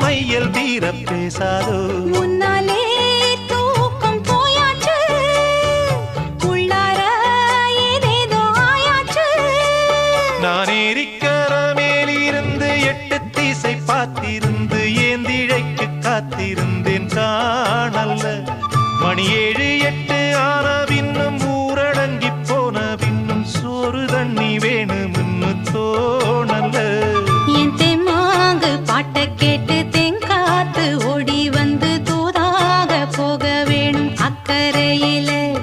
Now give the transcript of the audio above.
மையல் தீர பேசாதோ முன்னாலே தூக்கம் போயாச்சு உள்ளார ஏதேதோ ஆயாச்சு நான் ஏரிக்கர மேலிருந்து 8 திசை பார்த்திருந்து ஏந்திழைக்கு காத்திருந்தேன் காணல்ல மணி 7